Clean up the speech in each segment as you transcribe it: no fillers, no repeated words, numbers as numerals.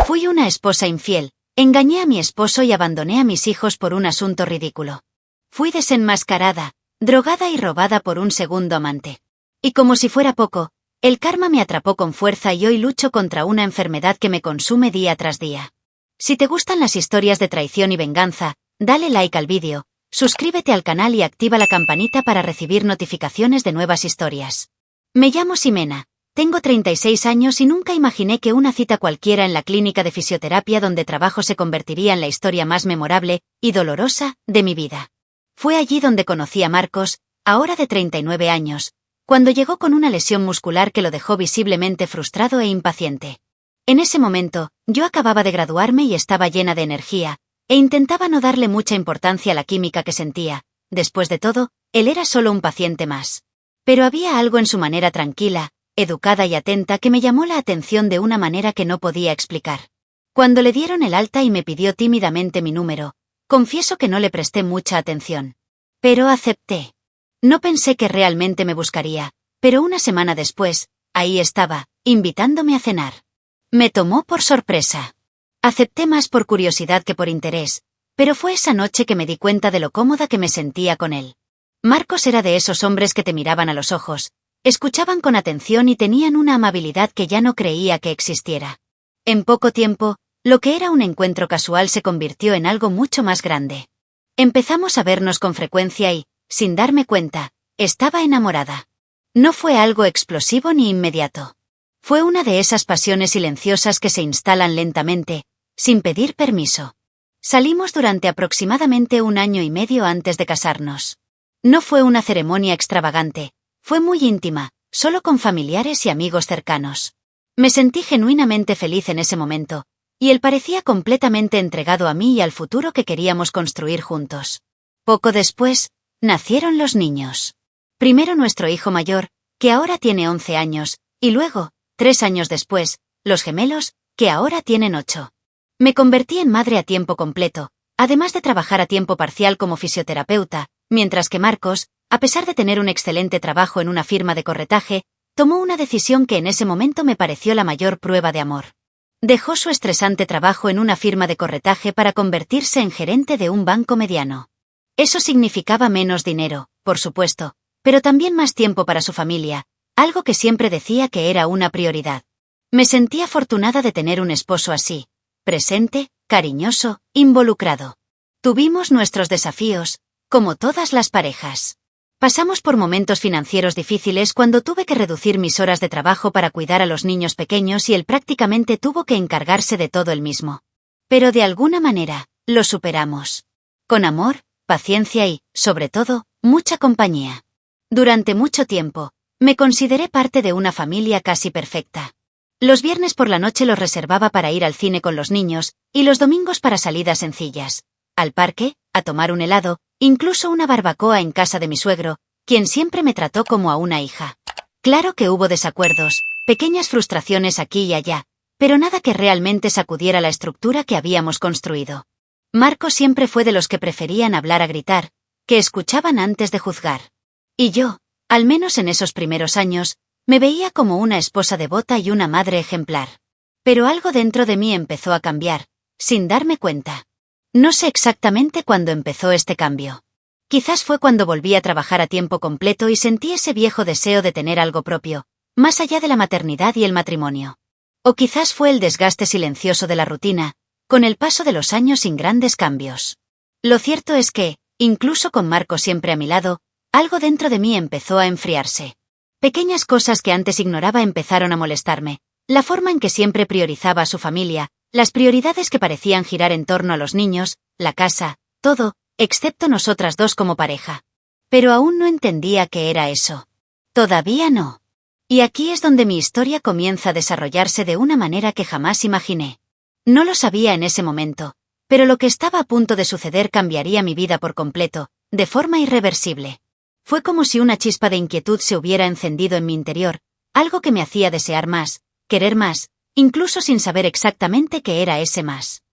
Fui una esposa infiel, engañé a mi esposo y abandoné a mis hijos por un asunto ridículo. Fui desenmascarada, drogada y robada por un segundo amante. Y como si fuera poco, el karma me atrapó con fuerza y hoy lucho contra una enfermedad que me consume día tras día. Si te gustan las historias de traición y venganza, dale like al vídeo, suscríbete al canal y activa la campanita para recibir notificaciones de nuevas historias. Me llamo Ximena, tengo 36 años y nunca imaginé que una cita cualquiera en la clínica de fisioterapia donde trabajo se convertiría en la historia más memorable y dolorosa de mi vida. Fue allí donde conocí a Marcos, ahora de 39 años, cuando llegó con una lesión muscular que lo dejó visiblemente frustrado e impaciente. En ese momento, yo acababa de graduarme y estaba llena de energía, e intentaba no darle mucha importancia a la química que sentía. Después de todo, él era solo un paciente más. Pero había algo en su manera tranquila, educada y atenta que me llamó la atención de una manera que no podía explicar. Cuando le dieron el alta y me pidió tímidamente mi número, confieso que no le presté mucha atención. Pero acepté. No pensé que realmente me buscaría, pero una semana después, ahí estaba, invitándome a cenar. Me tomó por sorpresa. Acepté más por curiosidad que por interés, pero fue esa noche que me di cuenta de lo cómoda que me sentía con él. Marcos era de esos hombres que te miraban a los ojos, escuchaban con atención y tenían una amabilidad que ya no creía que existiera. En poco tiempo, lo que era un encuentro casual se convirtió en algo mucho más grande. Empezamos a vernos con frecuencia y, sin darme cuenta, estaba enamorada. No fue algo explosivo ni inmediato. Fue una de esas pasiones silenciosas que se instalan lentamente, sin pedir permiso. Salimos durante aproximadamente 1 año y medio antes de casarnos. No fue una ceremonia extravagante, fue muy íntima, solo con familiares y amigos cercanos. Me sentí genuinamente feliz en ese momento, y él parecía completamente entregado a mí y al futuro que queríamos construir juntos. Poco después, nacieron los niños. Primero nuestro hijo mayor, que ahora tiene 11 años, y luego, 3 años después, los gemelos, que ahora tienen 8. Me convertí en madre a tiempo completo, además de trabajar a tiempo parcial como fisioterapeuta, mientras que Marcos, a pesar de tener un excelente trabajo en una firma de corretaje, tomó una decisión que en ese momento me pareció la mayor prueba de amor. Dejó su estresante trabajo en una firma de corretaje para convertirse en gerente de un banco mediano. Eso significaba menos dinero, por supuesto, pero también más tiempo para su familia, algo que siempre decía que era una prioridad. Me sentí afortunada de tener un esposo así, presente, cariñoso, involucrado. Tuvimos nuestros desafíos, como todas las parejas. Pasamos por momentos financieros difíciles cuando tuve que reducir mis horas de trabajo para cuidar a los niños pequeños y él prácticamente tuvo que encargarse de todo él mismo. Pero de alguna manera, lo superamos. Con amor, paciencia y, sobre todo, mucha compañía. Durante mucho tiempo, me consideré parte de una familia casi perfecta. Los viernes por la noche los reservaba para ir al cine con los niños, y los domingos para salidas sencillas. Al parque, a tomar un helado, incluso una barbacoa en casa de mi suegro, quien siempre me trató como a una hija. Claro que hubo desacuerdos, pequeñas frustraciones aquí y allá, pero nada que realmente sacudiera la estructura que habíamos construido. Marcos siempre fue de los que preferían hablar a gritar, que escuchaban antes de juzgar. Y yo, al menos en esos primeros años, me veía como una esposa devota y una madre ejemplar. Pero algo dentro de mí empezó a cambiar, sin darme cuenta. No sé exactamente cuándo empezó este cambio. Quizás fue cuando volví a trabajar a tiempo completo y sentí ese viejo deseo de tener algo propio, más allá de la maternidad y el matrimonio. O quizás fue el desgaste silencioso de la rutina, con el paso de los años sin grandes cambios. Lo cierto es que, incluso con Marco siempre a mi lado, algo dentro de mí empezó a enfriarse. Pequeñas cosas que antes ignoraba empezaron a molestarme, la forma en que siempre priorizaba a su familia, las prioridades que parecían girar en torno a los niños, la casa, todo, excepto nosotras dos como pareja. Pero aún no entendía qué era eso. Todavía no. Y aquí es donde mi historia comienza a desarrollarse de una manera que jamás imaginé. No lo sabía en ese momento, pero lo que estaba a punto de suceder cambiaría mi vida por completo, de forma irreversible. Fue como si una chispa de inquietud se hubiera encendido en mi interior, algo que me hacía desear más, querer más, incluso sin saber exactamente qué era ese más.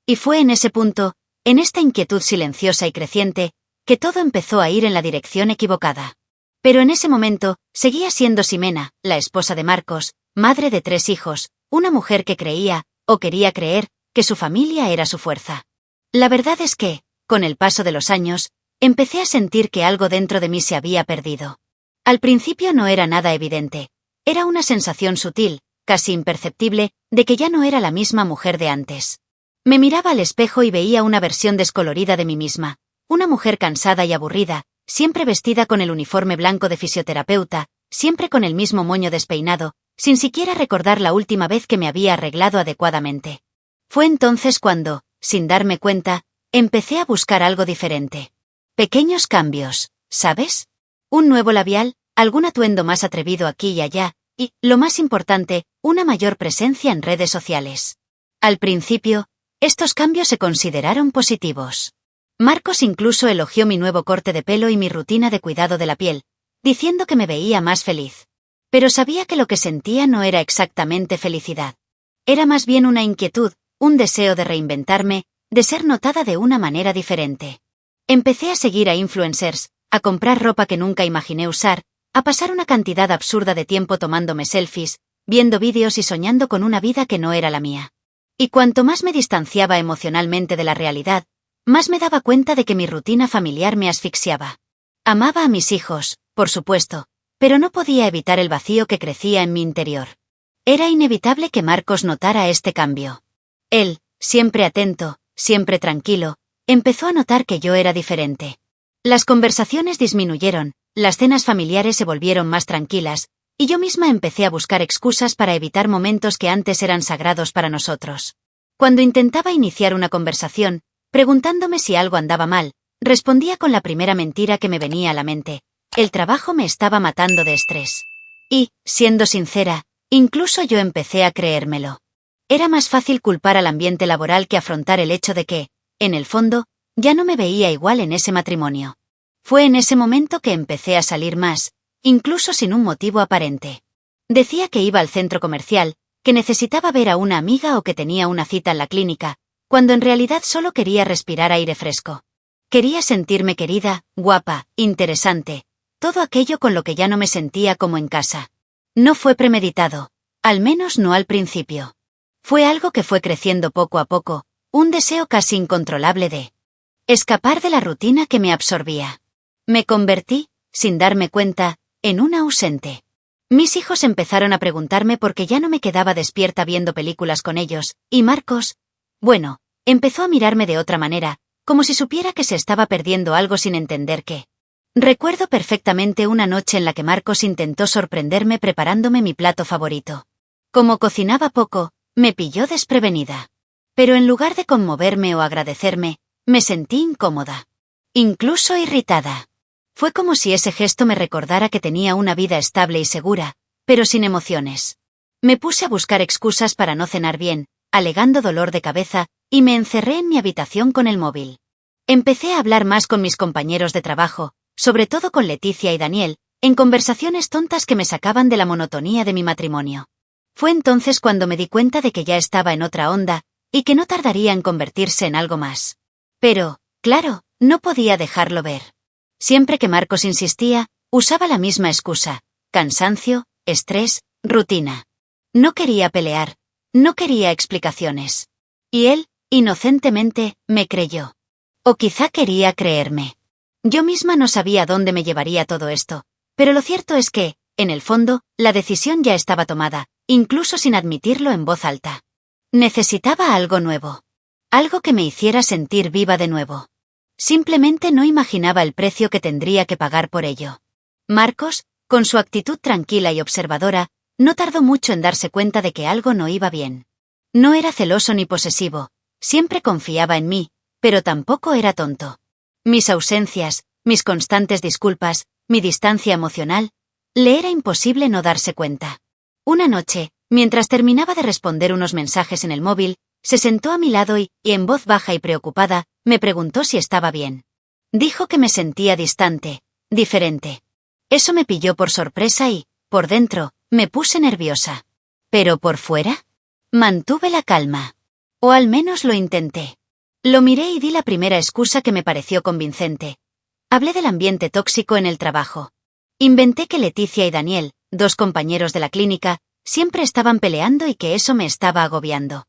Y fue en ese punto, en esta inquietud silenciosa y creciente, que todo empezó a ir en la dirección equivocada. Pero en ese momento, seguía siendo Ximena, la esposa de Marcos, madre de 3 hijos, una mujer que creía, o quería creer, que su familia era su fuerza. La verdad es que, con el paso de los años, empecé a sentir que algo dentro de mí se había perdido. Al principio no era nada evidente. Era una sensación sutil, casi imperceptible, de que ya no era la misma mujer de antes. Me miraba al espejo y veía una versión descolorida de mí misma, una mujer cansada y aburrida, siempre vestida con el uniforme blanco de fisioterapeuta, siempre con el mismo moño despeinado, sin siquiera recordar la última vez que me había arreglado adecuadamente. Fue entonces cuando, sin darme cuenta, empecé a buscar algo diferente. Pequeños cambios, ¿sabes? Un nuevo labial, algún atuendo más atrevido aquí y allá, y, lo más importante, una mayor presencia en redes sociales. Al principio, estos cambios se consideraron positivos. Marcos incluso elogió mi nuevo corte de pelo y mi rutina de cuidado de la piel, diciendo que me veía más feliz. Pero sabía que lo que sentía no era exactamente felicidad. Era más bien una inquietud, un deseo de reinventarme, de ser notada de una manera diferente. Empecé a seguir a influencers, a comprar ropa que nunca imaginé usar, a pasar una cantidad absurda de tiempo tomándome selfies, viendo vídeos y soñando con una vida que no era la mía. Y cuanto más me distanciaba emocionalmente de la realidad, más me daba cuenta de que mi rutina familiar me asfixiaba. Amaba a mis hijos, por supuesto, pero no podía evitar el vacío que crecía en mi interior. Era inevitable que Marcos notara este cambio. Él, siempre atento, siempre tranquilo, empezó a notar que yo era diferente. Las conversaciones disminuyeron, las cenas familiares se volvieron más tranquilas, y yo misma empecé a buscar excusas para evitar momentos que antes eran sagrados para nosotros. Cuando intentaba iniciar una conversación, preguntándome si algo andaba mal, respondía con la primera mentira que me venía a la mente. El trabajo me estaba matando de estrés. Y, siendo sincera, incluso yo empecé a creérmelo. Era más fácil culpar al ambiente laboral que afrontar el hecho de que, en el fondo, ya no me veía igual en ese matrimonio. Fue en ese momento que empecé a salir más, incluso sin un motivo aparente. Decía que iba al centro comercial, que necesitaba ver a una amiga o que tenía una cita en la clínica, cuando en realidad solo quería respirar aire fresco. Quería sentirme querida, guapa, interesante, todo aquello con lo que ya no me sentía como en casa. No fue premeditado, al menos no al principio. Fue algo que fue creciendo poco a poco, un deseo casi incontrolable de escapar de la rutina que me absorbía. Me convertí, sin darme cuenta, en una ausente. Mis hijos empezaron a preguntarme por qué ya no me quedaba despierta viendo películas con ellos, y Marcos, bueno, empezó a mirarme de otra manera, como si supiera que se estaba perdiendo algo sin entender qué. Recuerdo perfectamente una noche en la que Marcos intentó sorprenderme preparándome mi plato favorito. Como cocinaba poco, me pilló desprevenida. Pero en lugar de conmoverme o agradecerme, me sentí incómoda. Incluso irritada. Fue como si ese gesto me recordara que tenía una vida estable y segura, pero sin emociones. Me puse a buscar excusas para no cenar bien, alegando dolor de cabeza, y me encerré en mi habitación con el móvil. Empecé a hablar más con mis compañeros de trabajo, sobre todo con Leticia y Daniel, en conversaciones tontas que me sacaban de la monotonía de mi matrimonio. Fue entonces cuando me di cuenta de que ya estaba en otra onda, y que no tardaría en convertirse en algo más. Pero, claro, no podía dejarlo ver. Siempre que Marcos insistía, usaba la misma excusa: cansancio, estrés, rutina. No quería pelear, no quería explicaciones. Y él, inocentemente, me creyó. O quizá quería creerme. Yo misma no sabía dónde me llevaría todo esto, pero lo cierto es que, en el fondo, la decisión ya estaba tomada, incluso sin admitirlo en voz alta. Necesitaba algo nuevo. Algo que me hiciera sentir viva de nuevo. Simplemente no imaginaba el precio que tendría que pagar por ello. Marcos, con su actitud tranquila y observadora, no tardó mucho en darse cuenta de que algo no iba bien. No era celoso ni posesivo, siempre confiaba en mí, pero tampoco era tonto. Mis ausencias, mis constantes disculpas, mi distancia emocional, le era imposible no darse cuenta. Una noche, mientras terminaba de responder unos mensajes en el móvil, se sentó a mi lado y, en voz baja y preocupada, me preguntó si estaba bien. Dijo que me sentía distante, diferente. Eso me pilló por sorpresa y, por dentro, me puse nerviosa. Pero por fuera, mantuve la calma. O al menos lo intenté. Lo miré y di la primera excusa que me pareció convincente. Hablé del ambiente tóxico en el trabajo. Inventé que Leticia y Daniel, dos compañeros de la clínica, siempre estaban peleando y que eso me estaba agobiando.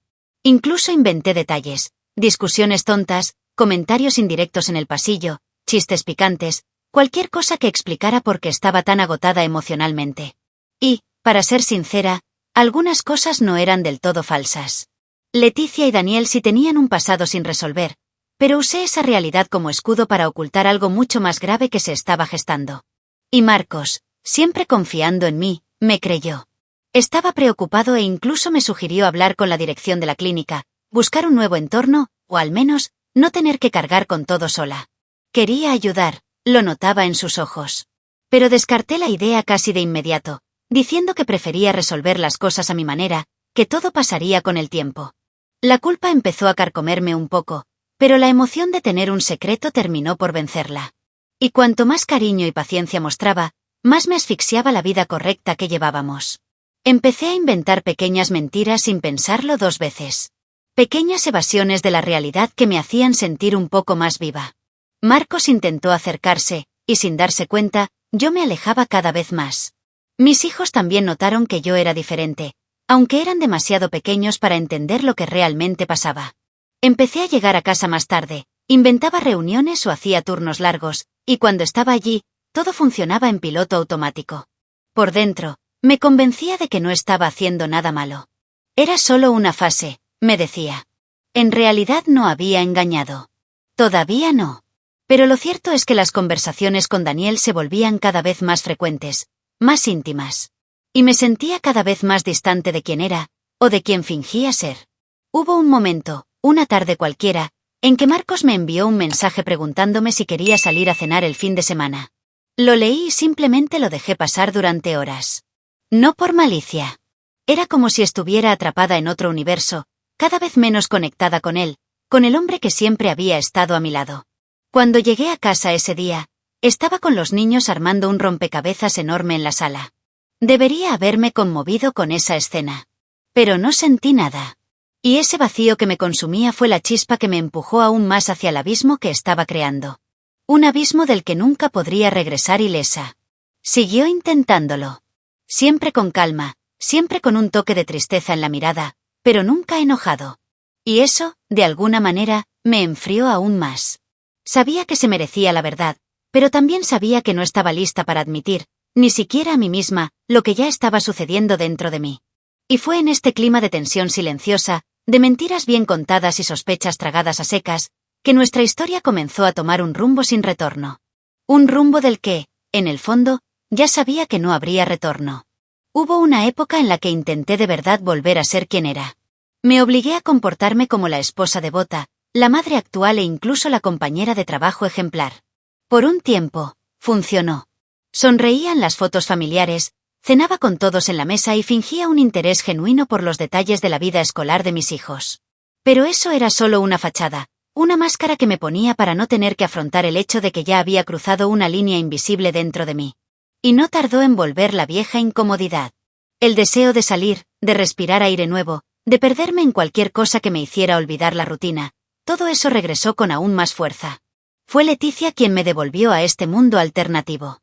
Incluso inventé detalles, discusiones tontas, comentarios indirectos en el pasillo, chistes picantes, cualquier cosa que explicara por qué estaba tan agotada emocionalmente. Y, para ser sincera, algunas cosas no eran del todo falsas. Leticia y Daniel sí tenían un pasado sin resolver, pero usé esa realidad como escudo para ocultar algo mucho más grave que se estaba gestando. Y Marcos, siempre confiando en mí, me creyó. Estaba preocupado e incluso me sugirió hablar con la dirección de la clínica, buscar un nuevo entorno, o al menos, no tener que cargar con todo sola. Quería ayudar, lo notaba en sus ojos. Pero descarté la idea casi de inmediato, diciendo que prefería resolver las cosas a mi manera, que todo pasaría con el tiempo. La culpa empezó a carcomerme un poco, pero la emoción de tener un secreto terminó por vencerla. Y cuanto más cariño y paciencia mostraba, más me asfixiaba la vida correcta que llevábamos. Empecé a inventar pequeñas mentiras sin pensarlo 2 veces. Pequeñas evasiones de la realidad que me hacían sentir un poco más viva. Marcos intentó acercarse, y sin darse cuenta, yo me alejaba cada vez más. Mis hijos también notaron que yo era diferente, aunque eran demasiado pequeños para entender lo que realmente pasaba. Empecé a llegar a casa más tarde, inventaba reuniones o hacía turnos largos, y cuando estaba allí, todo funcionaba en piloto automático. Por dentro, me convencía de que no estaba haciendo nada malo. Era solo una fase, me decía. En realidad no había engañado. Todavía no. Pero lo cierto es que las conversaciones con Daniel se volvían cada vez más frecuentes, más íntimas. Y me sentía cada vez más distante de quien era, o de quien fingía ser. Hubo un momento, una tarde cualquiera, en que Marcos me envió un mensaje preguntándome si quería salir a cenar el fin de semana. Lo leí y simplemente lo dejé pasar durante horas. No por malicia. Era como si estuviera atrapada en otro universo, cada vez menos conectada con él, con el hombre que siempre había estado a mi lado. Cuando llegué a casa ese día, estaba con los niños armando un rompecabezas enorme en la sala. Debería haberme conmovido con esa escena. Pero no sentí nada. Y ese vacío que me consumía fue la chispa que me empujó aún más hacia el abismo que estaba creando. Un abismo del que nunca podría regresar ilesa. Siguió intentándolo. Siempre con calma, siempre con un toque de tristeza en la mirada, pero nunca enojado. Y eso, de alguna manera, me enfrió aún más. Sabía que se merecía la verdad, pero también sabía que no estaba lista para admitir, ni siquiera a mí misma, lo que ya estaba sucediendo dentro de mí. Y fue en este clima de tensión silenciosa, de mentiras bien contadas y sospechas tragadas a secas, que nuestra historia comenzó a tomar un rumbo sin retorno. Un rumbo del que, en el fondo, ya sabía que no habría retorno. Hubo una época en la que intenté de verdad volver a ser quien era. Me obligué a comportarme como la esposa devota, la madre actual e incluso la compañera de trabajo ejemplar. Por un tiempo, funcionó. Sonreía en las fotos familiares, cenaba con todos en la mesa y fingía un interés genuino por los detalles de la vida escolar de mis hijos. Pero eso era solo una fachada, una máscara que me ponía para no tener que afrontar el hecho de que ya había cruzado una línea invisible dentro de mí. Y no tardó en volver la vieja incomodidad. El deseo de salir, de respirar aire nuevo, de perderme en cualquier cosa que me hiciera olvidar la rutina, todo eso regresó con aún más fuerza. Fue Leticia quien me devolvió a este mundo alternativo.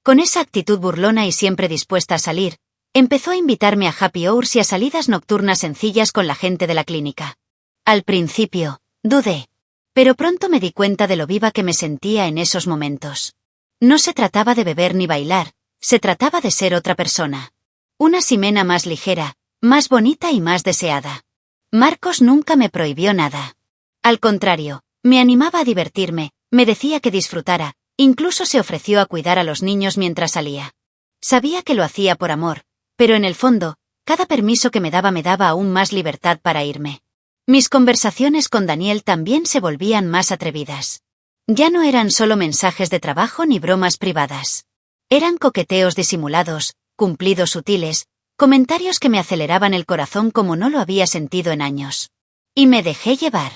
Con esa actitud burlona y siempre dispuesta a salir, empezó a invitarme a happy hours y a salidas nocturnas sencillas con la gente de la clínica. Al principio, dudé. Pero pronto me di cuenta de lo viva que me sentía en esos momentos. No se trataba de beber ni bailar, se trataba de ser otra persona. Una Ximena más ligera, más bonita y más deseada. Marcos nunca me prohibió nada. Al contrario, me animaba a divertirme, me decía que disfrutara, incluso se ofreció a cuidar a los niños mientras salía. Sabía que lo hacía por amor, pero en el fondo, cada permiso que me daba aún más libertad para irme. Mis conversaciones con Daniel también se volvían más atrevidas. Ya no eran solo mensajes de trabajo ni bromas privadas. Eran coqueteos disimulados, cumplidos sutiles, comentarios que me aceleraban el corazón como no lo había sentido en años. Y me dejé llevar.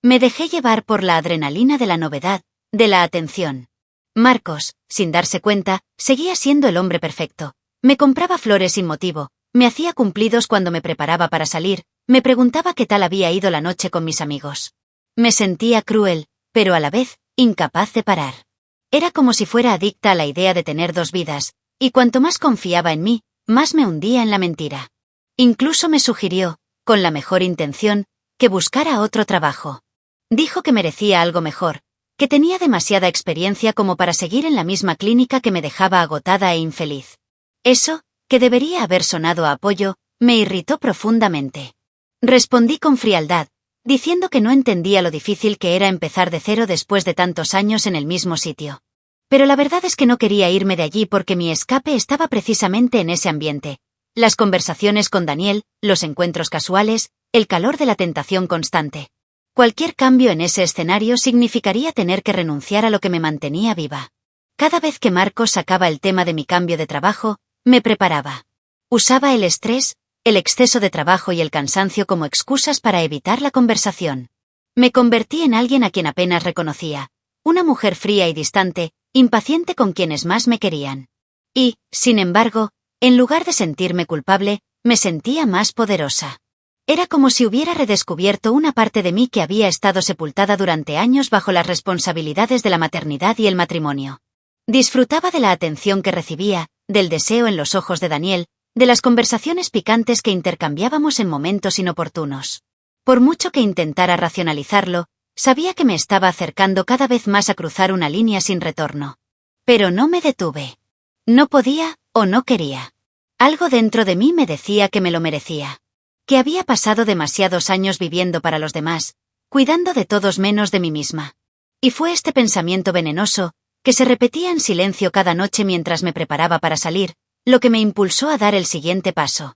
Me dejé llevar por la adrenalina de la novedad, de la atención. Marcos, sin darse cuenta, seguía siendo el hombre perfecto. Me compraba flores sin motivo, me hacía cumplidos cuando me preparaba para salir, me preguntaba qué tal había ido la noche con mis amigos. Me sentía cruel, pero a la vez, incapaz de parar. Era como si fuera adicta a la idea de tener 2 vidas, y cuanto más confiaba en mí, más me hundía en la mentira. Incluso me sugirió, con la mejor intención, que buscara otro trabajo. Dijo que merecía algo mejor, que tenía demasiada experiencia como para seguir en la misma clínica que me dejaba agotada e infeliz. Eso, que debería haber sonado a apoyo, me irritó profundamente. Respondí con frialdad, diciendo que no entendía lo difícil que era empezar de cero después de tantos años en el mismo sitio. Pero la verdad es que no quería irme de allí porque mi escape estaba precisamente en ese ambiente. Las conversaciones con Daniel, los encuentros casuales, el calor de la tentación constante. Cualquier cambio en ese escenario significaría tener que renunciar a lo que me mantenía viva. Cada vez que Marcos sacaba el tema de mi cambio de trabajo, me preparaba. Usaba el estrés, el exceso de trabajo y el cansancio como excusas para evitar la conversación. Me convertí en alguien a quien apenas reconocía, una mujer fría y distante, impaciente con quienes más me querían. Y, sin embargo, en lugar de sentirme culpable, me sentía más poderosa. Era como si hubiera redescubierto una parte de mí que había estado sepultada durante años bajo las responsabilidades de la maternidad y el matrimonio. Disfrutaba de la atención que recibía, del deseo en los ojos de Daniel, de las conversaciones picantes que intercambiábamos en momentos inoportunos. Por mucho que intentara racionalizarlo, sabía que me estaba acercando cada vez más a cruzar una línea sin retorno. Pero no me detuve. No podía, o no quería. Algo dentro de mí me decía que me lo merecía. Que había pasado demasiados años viviendo para los demás, cuidando de todos menos de mí misma. Y fue este pensamiento venenoso, que se repetía en silencio cada noche mientras me preparaba para salir, lo que me impulsó a dar el siguiente paso.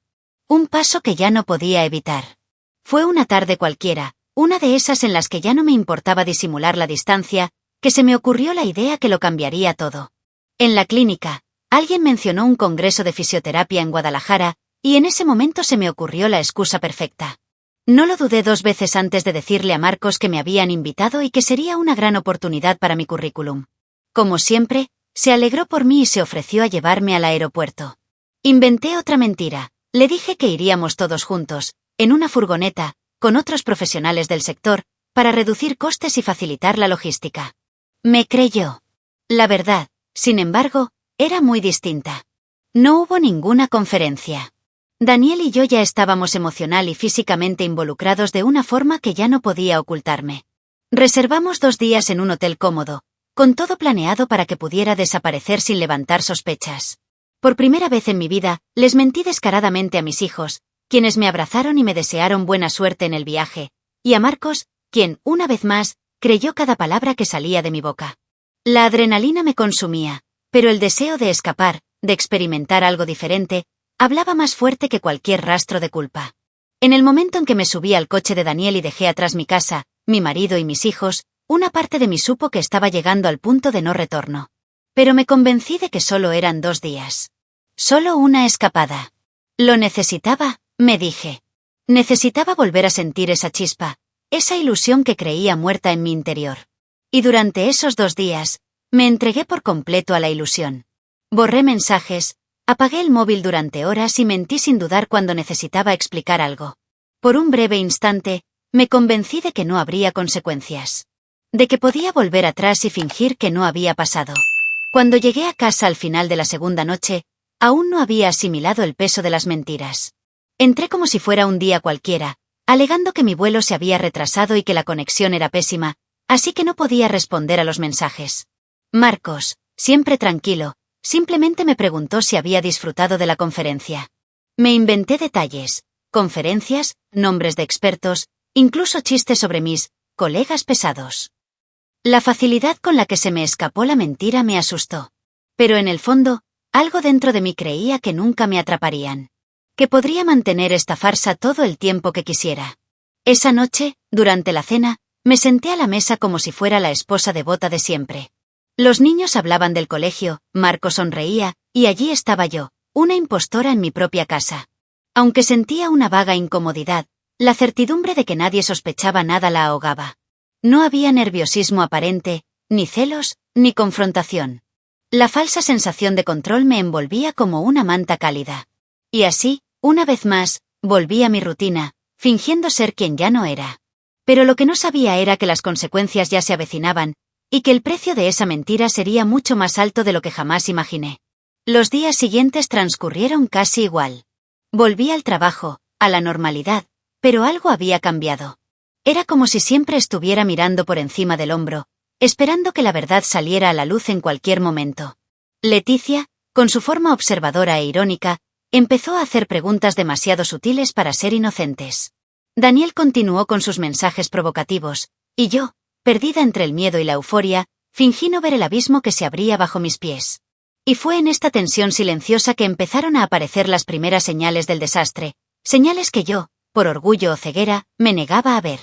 Un paso que ya no podía evitar. Fue una tarde cualquiera, una de esas en las que ya no me importaba disimular la distancia, que se me ocurrió la idea que lo cambiaría todo. En la clínica, alguien mencionó un congreso de fisioterapia en Guadalajara, y en ese momento se me ocurrió la excusa perfecta. No lo dudé 2 veces antes de decirle a Marcos que me habían invitado y que sería una gran oportunidad para mi currículum. Como siempre, se alegró por mí y se ofreció a llevarme al aeropuerto. Inventé otra mentira, le dije que iríamos todos juntos, en una furgoneta, con otros profesionales del sector, para reducir costes y facilitar la logística. Me creyó. La verdad, sin embargo, era muy distinta. No hubo ninguna conferencia. Daniel y yo ya estábamos emocional y físicamente involucrados de una forma que ya no podía ocultarme. Reservamos 2 días en un hotel cómodo, con todo planeado para que pudiera desaparecer sin levantar sospechas. Por primera vez en mi vida, les mentí descaradamente a mis hijos, quienes me abrazaron y me desearon buena suerte en el viaje, y a Marcos, quien, una vez más, creyó cada palabra que salía de mi boca. La adrenalina me consumía, pero el deseo de escapar, de experimentar algo diferente, hablaba más fuerte que cualquier rastro de culpa. En el momento en que me subí al coche de Daniel y dejé atrás mi casa, mi marido y mis hijos, una parte de mí supo que estaba llegando al punto de no retorno. Pero me convencí de que solo eran 2 días. Solo una escapada. Lo necesitaba, me dije. Necesitaba volver a sentir esa chispa, esa ilusión que creía muerta en mi interior. Y durante esos 2 días, me entregué por completo a la ilusión. Borré mensajes, apagué el móvil durante horas y mentí sin dudar cuando necesitaba explicar algo. Por un breve instante, me convencí de que no habría consecuencias. De que podía volver atrás y fingir que no había pasado. Cuando llegué a casa al final de la segunda noche, aún no había asimilado el peso de las mentiras. Entré como si fuera un día cualquiera, alegando que mi vuelo se había retrasado y que la conexión era pésima, así que no podía responder a los mensajes. Marcos, siempre tranquilo, simplemente me preguntó si había disfrutado de la conferencia. Me inventé detalles, conferencias, nombres de expertos, incluso chistes sobre mis colegas pesados. La facilidad con la que se me escapó la mentira me asustó. Pero en el fondo, algo dentro de mí creía que nunca me atraparían. Que podría mantener esta farsa todo el tiempo que quisiera. Esa noche, durante la cena, me senté a la mesa como si fuera la esposa devota de siempre. Los niños hablaban del colegio, Marco sonreía, y allí estaba yo, una impostora en mi propia casa. Aunque sentía una vaga incomodidad, la certidumbre de que nadie sospechaba nada la ahogaba. No había nerviosismo aparente, ni celos, ni confrontación. La falsa sensación de control me envolvía como una manta cálida. Y así, una vez más, volví a mi rutina, fingiendo ser quien ya no era. Pero lo que no sabía era que las consecuencias ya se avecinaban, y que el precio de esa mentira sería mucho más alto de lo que jamás imaginé. Los días siguientes transcurrieron casi igual. Volví al trabajo, a la normalidad, Pero algo había cambiado. Era como si siempre estuviera mirando por encima del hombro, esperando que la verdad saliera a la luz en cualquier momento. Leticia, con su forma observadora e irónica, empezó a hacer preguntas demasiado sutiles para ser inocentes. Daniel continuó con sus mensajes provocativos, y yo, perdida entre el miedo y la euforia, fingí no ver el abismo que se abría bajo mis pies. Y fue en esta tensión silenciosa que empezaron a aparecer las primeras señales del desastre, señales que yo, por orgullo o ceguera, me negaba a ver.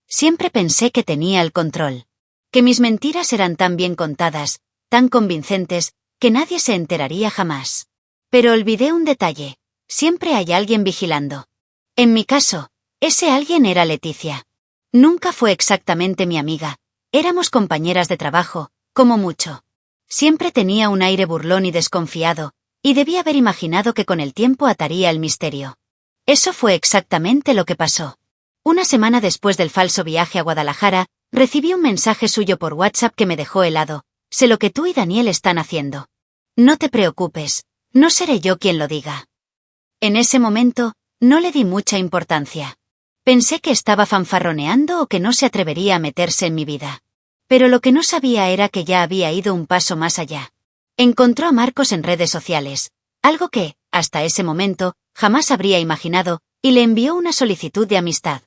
Siempre pensé que tenía el control. Que mis mentiras eran tan bien contadas, tan convincentes, que nadie se enteraría jamás. Pero olvidé un detalle. Siempre hay alguien vigilando. En mi caso, ese alguien era Leticia. Nunca fue exactamente mi amiga. Éramos compañeras de trabajo, como mucho. Siempre tenía un aire burlón y desconfiado, y debía haber imaginado que con el tiempo ataría el misterio. Eso fue exactamente lo que pasó. Una semana después del falso viaje a Guadalajara, recibí un mensaje suyo por WhatsApp que me dejó helado. Sé lo que tú y Daniel están haciendo. No te preocupes, no seré yo quien lo diga. En ese momento, no le di mucha importancia. Pensé que estaba fanfarroneando o que no se atrevería a meterse en mi vida. Pero lo que no sabía era que ya había ido un paso más allá. Encontró a Marcos en redes sociales, algo que, hasta ese momento, jamás habría imaginado, y le envió una solicitud de amistad.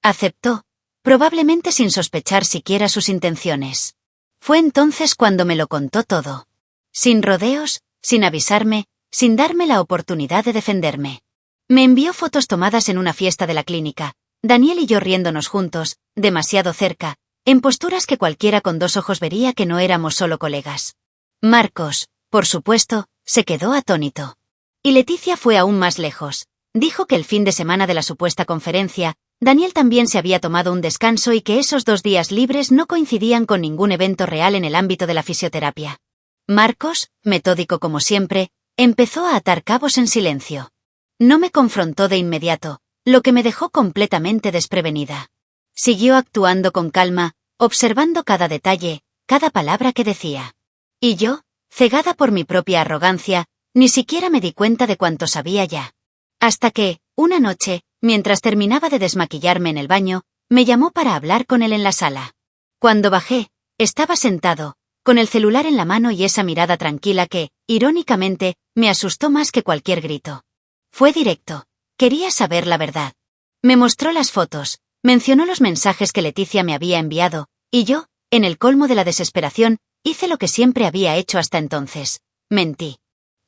Aceptó, probablemente sin sospechar siquiera sus intenciones. Fue entonces cuando me lo contó todo. Sin rodeos, sin avisarme, sin darme la oportunidad de defenderme. Me envió fotos tomadas en una fiesta de la clínica, Daniel y yo riéndonos juntos, demasiado cerca, en posturas que cualquiera con dos ojos vería que no éramos solo colegas. Marcos, por supuesto, se quedó atónito. Y Leticia fue aún más lejos. Dijo que el fin de semana de la supuesta conferencia, Daniel también se había tomado un descanso y que esos 2 días libres no coincidían con ningún evento real en el ámbito de la fisioterapia. Marcos, metódico como siempre, empezó a atar cabos en silencio. No me confrontó de inmediato, lo que me dejó completamente desprevenida. Siguió actuando con calma, observando cada detalle, cada palabra que decía. Y yo, cegada por mi propia arrogancia, ni siquiera me di cuenta de cuánto sabía ya. Hasta que, una noche, mientras terminaba de desmaquillarme en el baño, me llamó para hablar con él en la sala. Cuando bajé, estaba sentado, con el celular en la mano y esa mirada tranquila que, irónicamente, me asustó más que cualquier grito. Fue directo. Quería saber la verdad. Me mostró las fotos, mencionó los mensajes que Leticia me había enviado, y yo, en el colmo de la desesperación, hice lo que siempre había hecho hasta entonces. Mentí.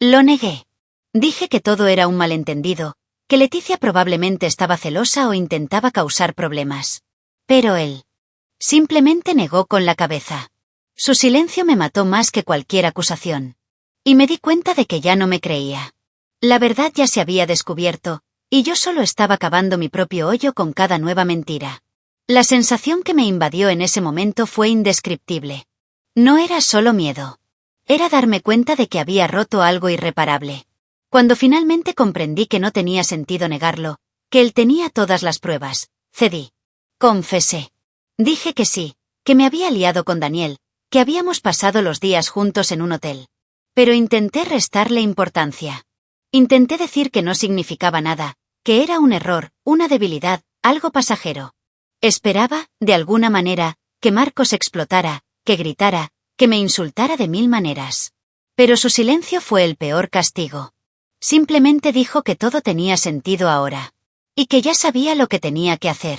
Lo negué. Dije que todo era un malentendido, que Leticia probablemente estaba celosa o intentaba causar problemas. Pero él simplemente negó con la cabeza. Su silencio me mató más que cualquier acusación. Y me di cuenta de que ya no me creía. La verdad ya se había descubierto, y yo solo estaba cavando mi propio hoyo con cada nueva mentira. La sensación que me invadió en ese momento fue indescriptible. No era solo miedo. Era darme cuenta de que había roto algo irreparable. Cuando finalmente comprendí que no tenía sentido negarlo, que él tenía todas las pruebas, cedí. Confesé. Dije que sí, que me había liado con Daniel, que habíamos pasado los días juntos en un hotel. Pero intenté restarle importancia. Intenté decir que no significaba nada, que era un error, una debilidad, algo pasajero. Esperaba, de alguna manera, que Marcos explotara, que gritara, que me insultara de 1000 maneras. Pero su silencio fue el peor castigo. Simplemente dijo que todo tenía sentido ahora. Y que ya sabía lo que tenía que hacer.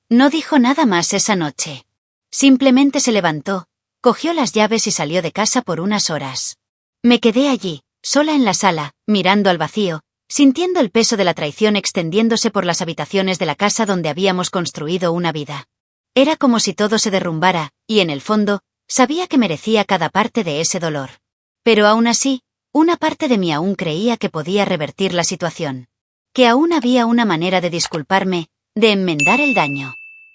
No dijo nada más esa noche. Simplemente se levantó, cogió las llaves y salió de casa por unas horas. Me quedé allí, sola en la sala, mirando al vacío, sintiendo el peso de la traición extendiéndose por las habitaciones de la casa donde habíamos construido una vida. Era como si todo se derrumbara, y en el fondo, sabía que merecía cada parte de ese dolor. Pero aún así, una parte de mí aún creía que podía revertir la situación. Que aún había una manera de disculparme, de enmendar el daño.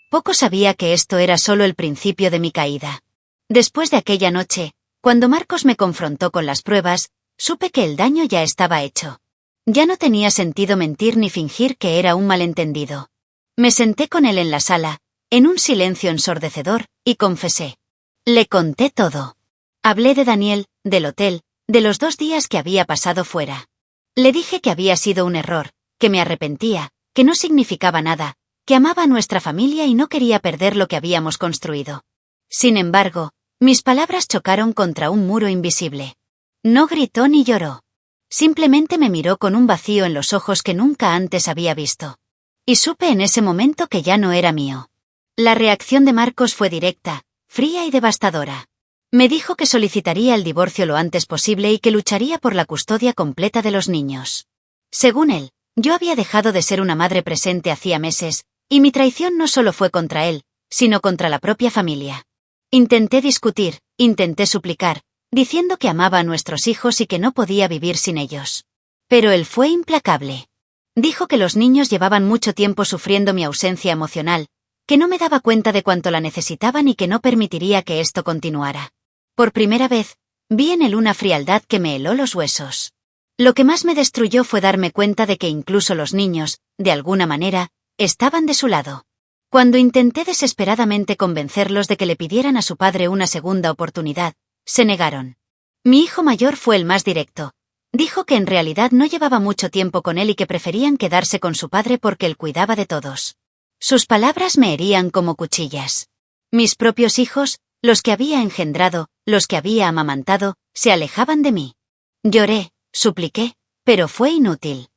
Poco sabía que esto era solo el principio de mi caída. Después de aquella noche, cuando Marcos me confrontó con las pruebas, supe que el daño ya estaba hecho. Ya no tenía sentido mentir ni fingir que era un malentendido. Me senté con él en la sala, en un silencio ensordecedor, y confesé. Le conté todo. Hablé de Daniel, del hotel, de los 2 días que había pasado fuera. Le dije que había sido un error, que me arrepentía, que no significaba nada, que amaba a nuestra familia y no quería perder lo que habíamos construido. Sin embargo, mis palabras chocaron contra un muro invisible. No gritó ni lloró. Simplemente me miró con un vacío en los ojos que nunca antes había visto. Y supe en ese momento que ya no era mío. La reacción de Marcos fue directa, fría y devastadora. Me dijo que solicitaría el divorcio lo antes posible y que lucharía por la custodia completa de los niños. Según él, yo había dejado de ser una madre presente hacía meses, y mi traición no solo fue contra él, sino contra la propia familia. Intenté discutir, intenté suplicar, diciendo que amaba a nuestros hijos y que no podía vivir sin ellos. Pero él fue implacable. Dijo que los niños llevaban mucho tiempo sufriendo mi ausencia emocional, que no me daba cuenta de cuánto la necesitaban y que no permitiría que esto continuara. Por primera vez, vi en él una frialdad que me heló los huesos. Lo que más me destruyó fue darme cuenta de que incluso los niños, de alguna manera, estaban de su lado. Cuando intenté desesperadamente convencerlos de que le pidieran a su padre una segunda oportunidad, se negaron. Mi hijo mayor fue el más directo. Dijo que en realidad no llevaba mucho tiempo con él y que preferían quedarse con su padre porque él cuidaba de todos. Sus palabras me herían como cuchillas. Mis propios hijos, los que había engendrado, los que había amamantado, se alejaban de mí. Lloré, supliqué, pero fue inútil.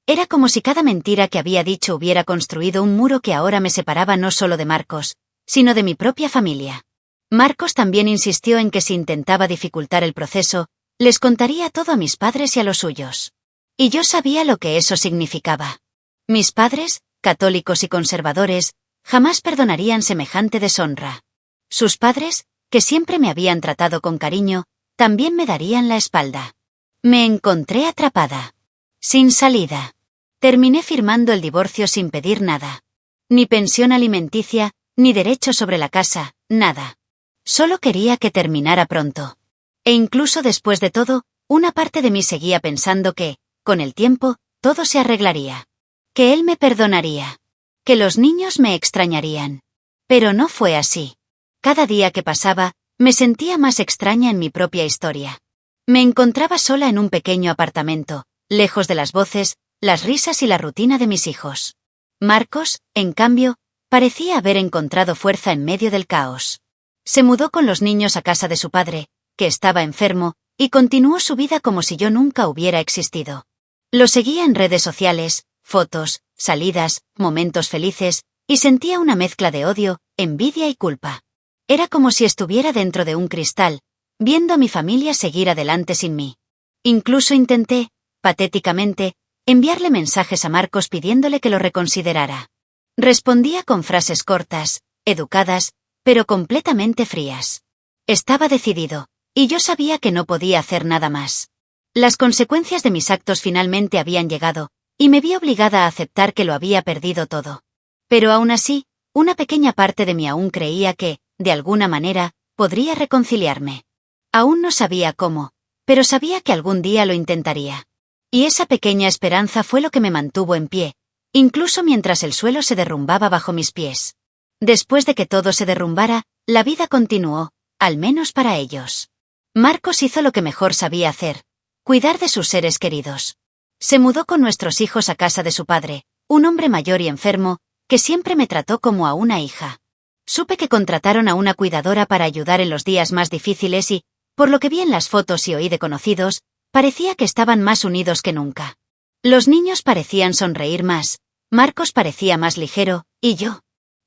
Era como si cada mentira que había dicho hubiera construido un muro que ahora me separaba no solo de Marcos, sino de mi propia familia. Marcos también insistió en que si intentaba dificultar el proceso, les contaría todo a mis padres y a los suyos. Y yo sabía lo que eso significaba. Mis padres, católicos y conservadores, jamás perdonarían semejante deshonra. Sus padres, que siempre me habían tratado con cariño, también me darían la espalda. Me encontré atrapada. Sin salida. Terminé firmando el divorcio sin pedir nada. Ni pensión alimenticia, ni derecho sobre la casa, nada. Solo quería que terminara pronto. E incluso después de todo, una parte de mí seguía pensando que, con el tiempo, todo se arreglaría. Que él me perdonaría. Que los niños me extrañarían. Pero no fue así. Cada día que pasaba, me sentía más extraña en mi propia historia. Me encontraba sola en un pequeño apartamento, lejos de las voces, las risas y la rutina de mis hijos. Marcos, en cambio, parecía haber encontrado fuerza en medio del caos. Se mudó con los niños a casa de su padre, que estaba enfermo, y continuó su vida como si yo nunca hubiera existido. Lo seguía en redes sociales, fotos, salidas, momentos felices, y sentía una mezcla de odio, envidia y culpa. Era como si estuviera dentro de un cristal, viendo a mi familia seguir adelante sin mí. Incluso intenté, patéticamente, enviarle mensajes a Marcos pidiéndole que lo reconsiderara. Respondía con frases cortas, educadas, pero completamente frías. Estaba decidido, y yo sabía que no podía hacer nada más. Las consecuencias de mis actos finalmente habían llegado, y me vi obligada a aceptar que lo había perdido todo. Pero aún así, una pequeña parte de mí aún creía que, de alguna manera, podría reconciliarme. Aún no sabía cómo, pero sabía que algún día lo intentaría. Y esa pequeña esperanza fue lo que me mantuvo en pie, incluso mientras el suelo se derrumbaba bajo mis pies. Después de que todo se derrumbara, la vida continuó, al menos para ellos. Marcos hizo lo que mejor sabía hacer, cuidar de sus seres queridos. Se mudó con nuestros hijos a casa de su padre, un hombre mayor y enfermo, que siempre me trató como a una hija. Supe que contrataron a una cuidadora para ayudar en los días más difíciles y, por lo que vi en las fotos y oí de conocidos, parecía que estaban más unidos que nunca. Los niños parecían sonreír más, Marcos parecía más ligero, y yo.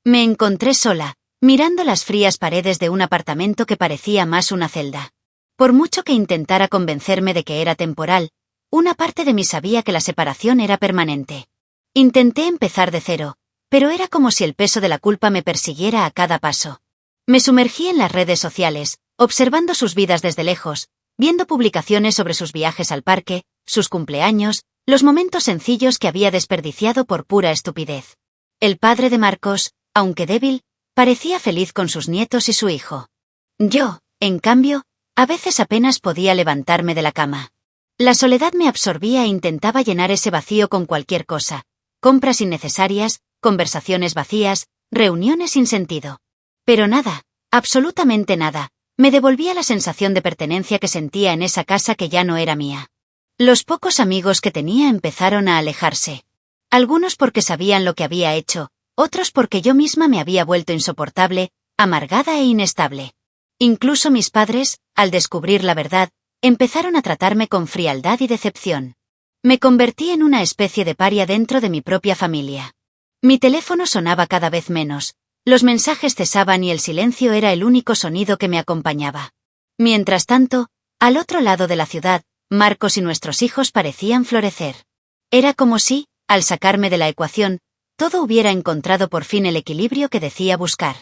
Me encontré sola, mirando las frías paredes de un apartamento que parecía más una celda. Por mucho que intentara convencerme de que era temporal, una parte de mí sabía que la separación era permanente. Intenté empezar de cero, pero era como si el peso de la culpa me persiguiera a cada paso. Me sumergí en las redes sociales, observando sus vidas desde lejos, viendo publicaciones sobre sus viajes al parque, sus cumpleaños, los momentos sencillos que había desperdiciado por pura estupidez. El padre de Marcos, aunque débil, parecía feliz con sus nietos y su hijo. Yo, en cambio, a veces apenas podía levantarme de la cama. La soledad me absorbía e intentaba llenar ese vacío con cualquier cosa: compras innecesarias, conversaciones vacías, reuniones sin sentido. Pero nada, absolutamente nada, me devolvía la sensación de pertenencia que sentía en esa casa que ya no era mía. Los pocos amigos que tenía empezaron a alejarse. Algunos porque sabían lo que había hecho, otros porque yo misma me había vuelto insoportable, amargada e inestable. Incluso mis padres, al descubrir la verdad, empezaron a tratarme con frialdad y decepción. Me convertí en una especie de paria dentro de mi propia familia. Mi teléfono sonaba cada vez menos, los mensajes cesaban y el silencio era el único sonido que me acompañaba. Mientras tanto, al otro lado de la ciudad, Marcos y nuestros hijos parecían florecer. Era como si, al sacarme de la ecuación, todo hubiera encontrado por fin el equilibrio que decía buscar.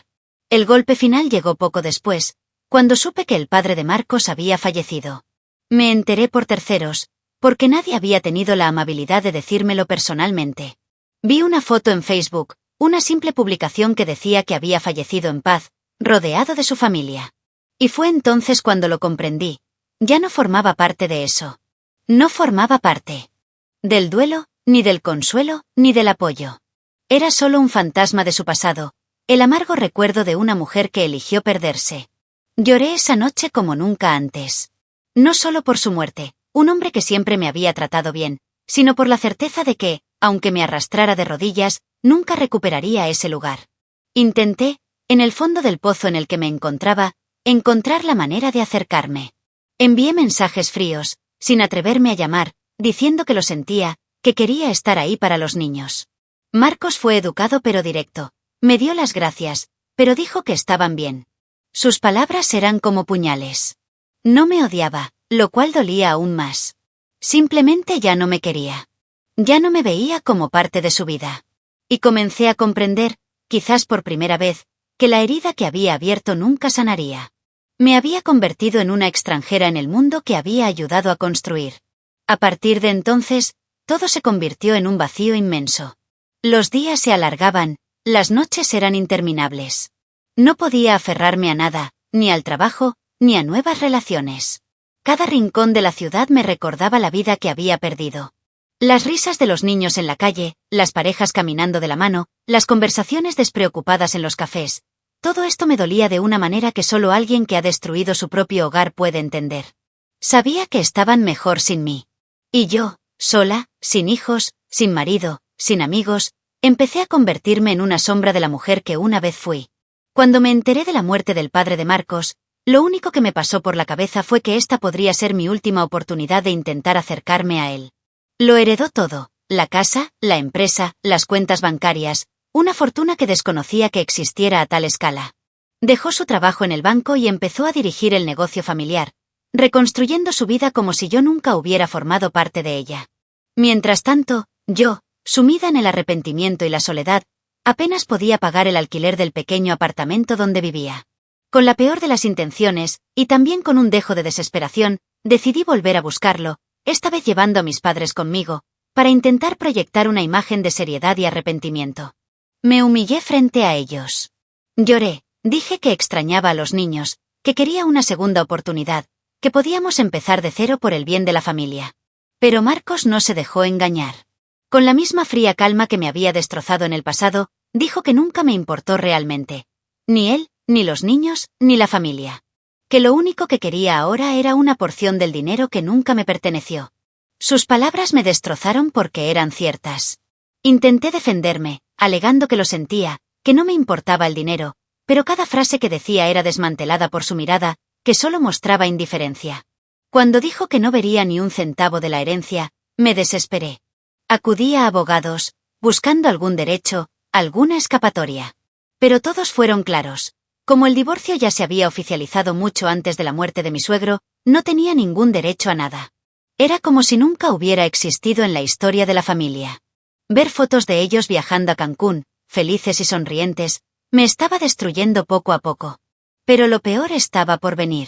El golpe final llegó poco después, cuando supe que el padre de Marcos había fallecido. Me enteré por terceros, porque nadie había tenido la amabilidad de decírmelo personalmente. Vi una foto en Facebook, una simple publicación que decía que había fallecido en paz, rodeado de su familia. Y fue entonces cuando lo comprendí. Ya no formaba parte de eso. No formaba parte del duelo, ni del consuelo, ni del apoyo. Era solo un fantasma de su pasado, el amargo recuerdo de una mujer que eligió perderse. Lloré esa noche como nunca antes. No solo por su muerte, un hombre que siempre me había tratado bien, sino por la certeza de que, aunque me arrastrara de rodillas, nunca recuperaría ese lugar. Intenté, en el fondo del pozo en el que me encontraba, encontrar la manera de acercarme. Envié mensajes fríos, sin atreverme a llamar, diciendo que lo sentía, que quería estar ahí para los niños. Marcos fue educado pero directo. Me dio las gracias, pero dijo que estaban bien. Sus palabras eran como puñales. No me odiaba, lo cual dolía aún más. Simplemente ya no me quería. Ya no me veía como parte de su vida. Y comencé a comprender, quizás por primera vez, que la herida que había abierto nunca sanaría. Me había convertido en una extranjera en el mundo que había ayudado a construir. A partir de entonces, todo se convirtió en un vacío inmenso. Los días se alargaban, las noches eran interminables. No podía aferrarme a nada, ni al trabajo, ni a nuevas relaciones. Cada rincón de la ciudad me recordaba la vida que había perdido. Las risas de los niños en la calle, las parejas caminando de la mano, las conversaciones despreocupadas en los cafés. Todo esto me dolía de una manera que solo alguien que ha destruido su propio hogar puede entender. Sabía que estaban mejor sin mí. Y yo, sola, sin hijos, sin marido, sin amigos, empecé a convertirme en una sombra de la mujer que una vez fui. Cuando me enteré de la muerte del padre de Marcos, lo único que me pasó por la cabeza fue que esta podría ser mi última oportunidad de intentar acercarme a él. Lo heredó todo, la casa, la empresa, las cuentas bancarias, una fortuna que desconocía que existiera a tal escala. Dejó su trabajo en el banco y empezó a dirigir el negocio familiar, reconstruyendo su vida como si yo nunca hubiera formado parte de ella. Mientras tanto, yo, sumida en el arrepentimiento y la soledad, apenas podía pagar el alquiler del pequeño apartamento donde vivía. Con la peor de las intenciones, y también con un dejo de desesperación, decidí volver a buscarlo, esta vez llevando a mis padres conmigo, para intentar proyectar una imagen de seriedad y arrepentimiento. Me humillé frente a ellos. Lloré, dije que extrañaba a los niños, que quería una segunda oportunidad, que podíamos empezar de cero por el bien de la familia. Pero Marcos no se dejó engañar. Con la misma fría calma que me había destrozado en el pasado, dijo que nunca me importó realmente. Ni él, ni los niños, ni la familia. Que lo único que quería ahora era una porción del dinero que nunca me perteneció. Sus palabras me destrozaron porque eran ciertas. Intenté defenderme, alegando que lo sentía, que no me importaba el dinero, pero cada frase que decía era desmantelada por su mirada, que solo mostraba indiferencia. Cuando dijo que no vería ni un centavo de la herencia, me desesperé. Acudí a abogados, buscando algún derecho, alguna escapatoria. Pero todos fueron claros. Como el divorcio ya se había oficializado mucho antes de la muerte de mi suegro, no tenía ningún derecho a nada. Era como si nunca hubiera existido en la historia de la familia. Ver fotos de ellos viajando a Cancún, felices y sonrientes, me estaba destruyendo poco a poco. Pero lo peor estaba por venir.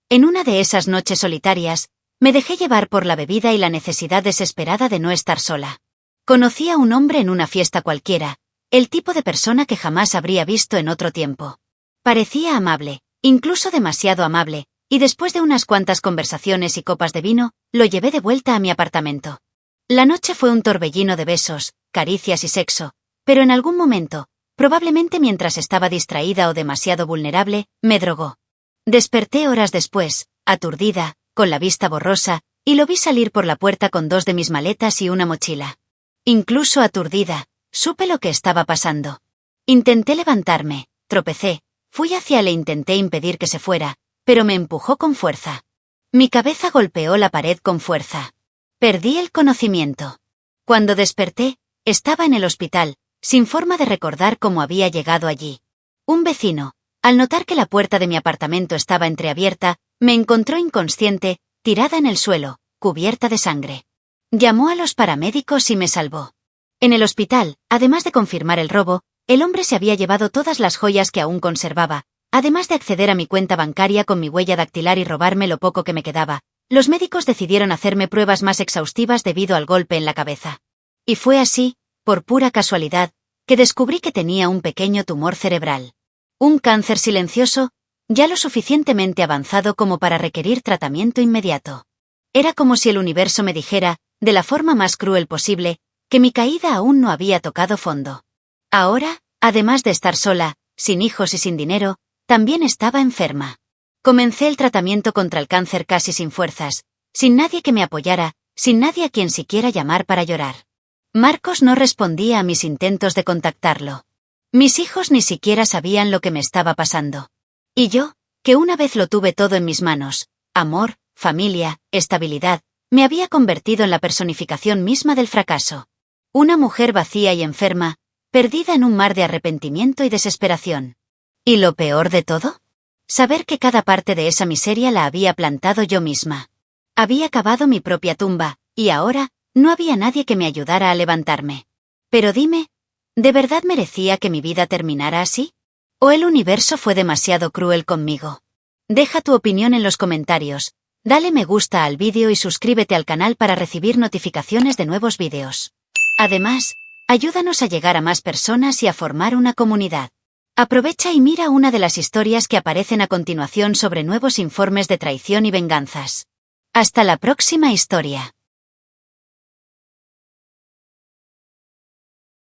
En una de esas noches solitarias, me dejé llevar por la bebida y la necesidad desesperada de no estar sola. Conocí a un hombre en una fiesta cualquiera, el tipo de persona que jamás habría visto en otro tiempo. Parecía amable, incluso demasiado amable, y después de unas cuantas conversaciones y copas de vino, lo llevé de vuelta a mi apartamento. La noche fue un torbellino de besos, caricias y sexo, pero en algún momento, probablemente mientras estaba distraída o demasiado vulnerable, me drogó. Desperté horas después, aturdida, con la vista borrosa, y lo vi salir por la puerta con 2 de mis maletas y una mochila. Incluso aturdida, supe lo que estaba pasando. Intenté levantarme, tropecé, fui hacia él e intenté impedir que se fuera, pero me empujó con fuerza. Mi cabeza golpeó la pared con fuerza. Perdí el conocimiento. Cuando desperté, estaba en el hospital, sin forma de recordar cómo había llegado allí. Un vecino, al notar que la puerta de mi apartamento estaba entreabierta, me encontró inconsciente, tirada en el suelo, cubierta de sangre. Llamó a los paramédicos y me salvó. En el hospital, además de confirmar el robo, el hombre se había llevado todas las joyas que aún conservaba, además de acceder a mi cuenta bancaria con mi huella dactilar y robarme lo poco que me quedaba. Los médicos decidieron hacerme pruebas más exhaustivas debido al golpe en la cabeza. Y fue así, por pura casualidad, que descubrí que tenía un pequeño tumor cerebral. Un cáncer silencioso, ya lo suficientemente avanzado como para requerir tratamiento inmediato. Era como si el universo me dijera, de la forma más cruel posible, que mi caída aún no había tocado fondo. Ahora, además de estar sola, sin hijos y sin dinero, también estaba enferma. Comencé el tratamiento contra el cáncer casi sin fuerzas, sin nadie que me apoyara, sin nadie a quien siquiera llamar para llorar. Marcos no respondía a mis intentos de contactarlo. Mis hijos ni siquiera sabían lo que me estaba pasando. Y yo, que una vez lo tuve todo en mis manos, amor, familia, estabilidad, me había convertido en la personificación misma del fracaso. Una mujer vacía y enferma, perdida en un mar de arrepentimiento y desesperación. ¿Y lo peor de todo? Saber que cada parte de esa miseria la había plantado yo misma. Había cavado mi propia tumba, y ahora, no había nadie que me ayudara a levantarme. Pero dime, ¿de verdad merecía que mi vida terminara así? ¿O el universo fue demasiado cruel conmigo? Deja tu opinión en los comentarios, dale me gusta al vídeo y suscríbete al canal para recibir notificaciones de nuevos vídeos. Además, ayúdanos a llegar a más personas y a formar una comunidad. Aprovecha y mira una de las historias que aparecen a continuación sobre nuevos informes de traición y venganzas. Hasta la próxima historia.